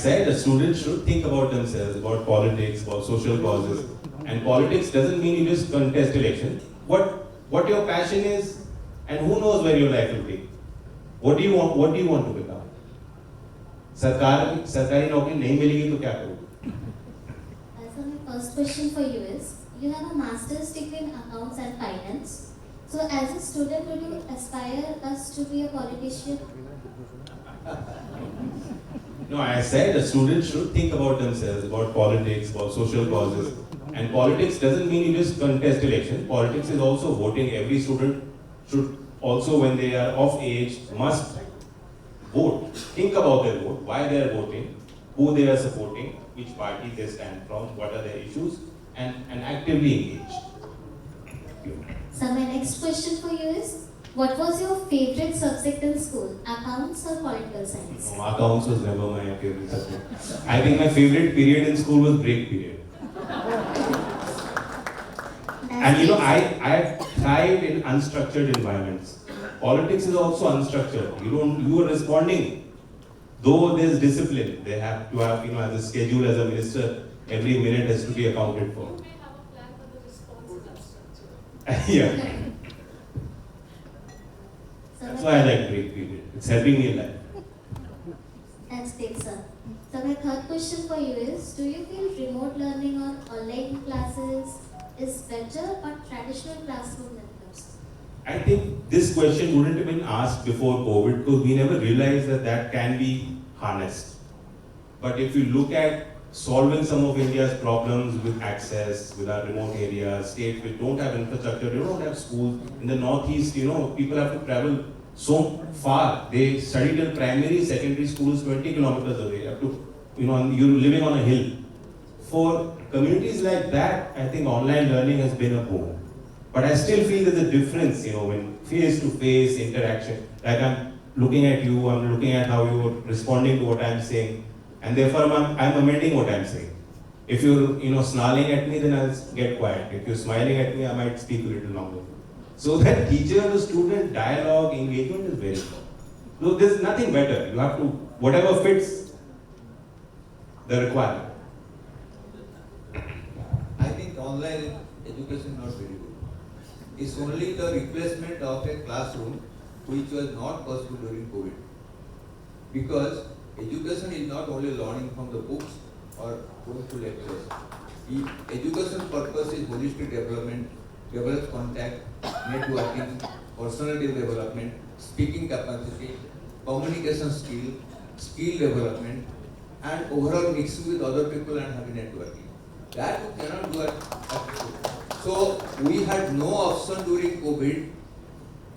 said a student should think about themselves, about politics, about social causes. And politics doesn't mean you just contest election. What your passion is, and who knows where your life will take. What do you want? What do you want to become? सरकारी नौकरी नहीं मिलेगी तो क्या करोगे? So my first question for you is, you have a master's degree in accounts and finance. So as a student, would you aspire us to be a politician? No, I said a student should think about themselves, about politics, about social causes. And politics doesn't mean you just contest election. Politics is also voting. Every student should also, when they are of age, must vote. Think about their vote, why they are voting, who they are supporting, which party they stand from, what are their issues, and actively engage. So my next question for you is, what was your favorite subject in school, accounts or political science? No, accounts was never my favorite subject. I think my favorite period in school was break period. And you know, I thrive in unstructured environments. Politics is also unstructured. You are responding. Though there's discipline, they have to have, as a schedule as a minister, every minute has to be accounted for. You may have a plan for the response in that structure. Yeah. That's why I like break period. It's helping me in life. That's great, sir. So my third question for you is, do you feel remote learning or online classes is better or traditional classroom methods? I think this question wouldn't have been asked before COVID because we never realized that can be harnessed. But if you look at solving some of India's problems with access, with our remote areas, states which don't have infrastructure, they don't have schools. In the northeast, people have to travel so far. They study till primary, secondary schools 20 kilometers away. Up to, you're living on a hill. For communities like that, I think online learning has been a boon. But I still feel there's a difference, when face-to-face interaction. Like I'm looking at you, I'm looking at how you're responding to what I'm saying, and therefore I'm amending what I'm saying. If you're snarling at me, then I'll get quiet. If you're smiling at me, I might speak a little longer. So that teacher-to-student dialogue engagement is very important. So there's nothing better. You have to, whatever fits the requirement. I think online education is not very good. It's only the replacement of a classroom which was not possible during COVID. Because education is not only learning from the books or going to lectures. Education purpose is holistic development, develops contact, networking, personality development, speaking capacity, communication skill development, and overall mixing with other people and having networking. That you cannot do at school. So we had no option during COVID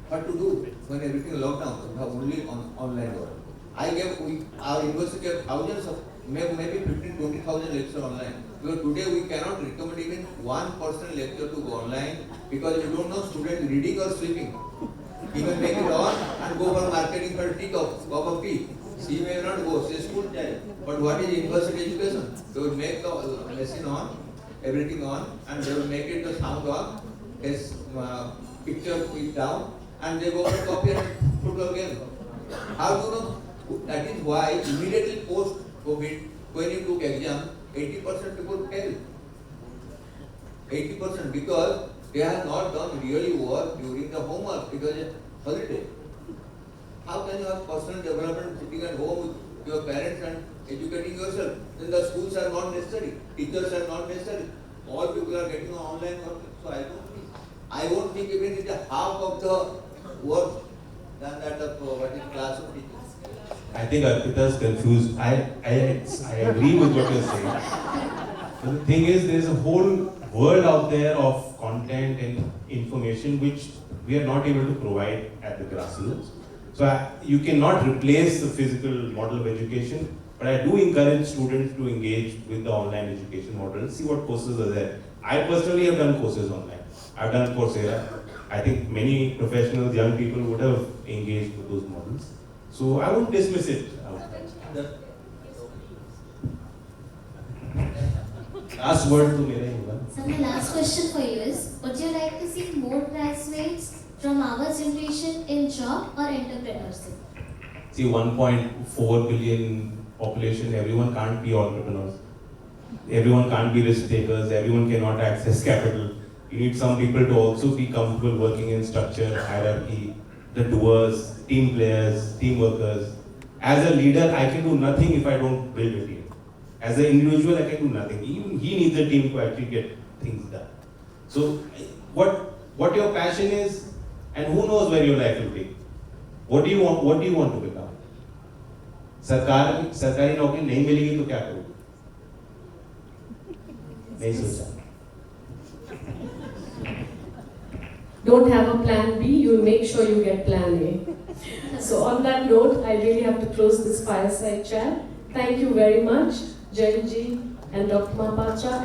what to do when everything lockdown. We have only online work. Our university gave thousands of, maybe 15,000-20,000 lectures online. Because today we cannot recommend even one person lecture to go online because you don't know student reading or sleeping. He may make it on and go for marketing for a cup of tea. She may not go, she is school child. But what is university education? They will make the lesson on, everything on, and they will make it the sound on, his picture put down, and they go for copy and put again. How do you know? That is why immediately post COVID, when you took exam, 80% people fail. 80% because they have not done really work during the homework because it's holiday. How can you have personal development sitting at home with your parents and educating yourself? Then the schools are not necessary, teachers are not necessary. All people are getting online work. So I won't think even it's a half of the work than that of what is classroom teaching. I think Arpita's confused. I agree with what you're saying. But the thing is, there's a whole world out there of content and information which we are not able to provide at the grassroots. So you cannot replace the physical model of education, but I do encourage students to engage with the online education model and see what courses are there. I personally have done courses online. I've done Coursera. I think many professionals, young people would have engaged with those models. So I won't dismiss it. Last word to Mera Yuva. So my last question for you is, would you like to see more graduates from our generation in job or entrepreneurship? See, 1.4 billion population, everyone can't be entrepreneurs. Everyone can't be risk takers, everyone cannot access capital. You need some people to also be comfortable working in structure, hierarchy, the doers, team players, team workers. As a leader, I can do nothing if I don't build a team. As an individual, I can do nothing. Even he needs a team to actually get things done. So, what your passion is, and who knows where your life will take. What do you want to become? सरकारी नौकरी नहीं मिलेगी तो क्या करोगे? नहीं सोचा. Don't have a plan B, you make sure you get plan A. So on that note, I really have to close this fireside chat. Thank you very much, Jayanji and Dr. Mapacha.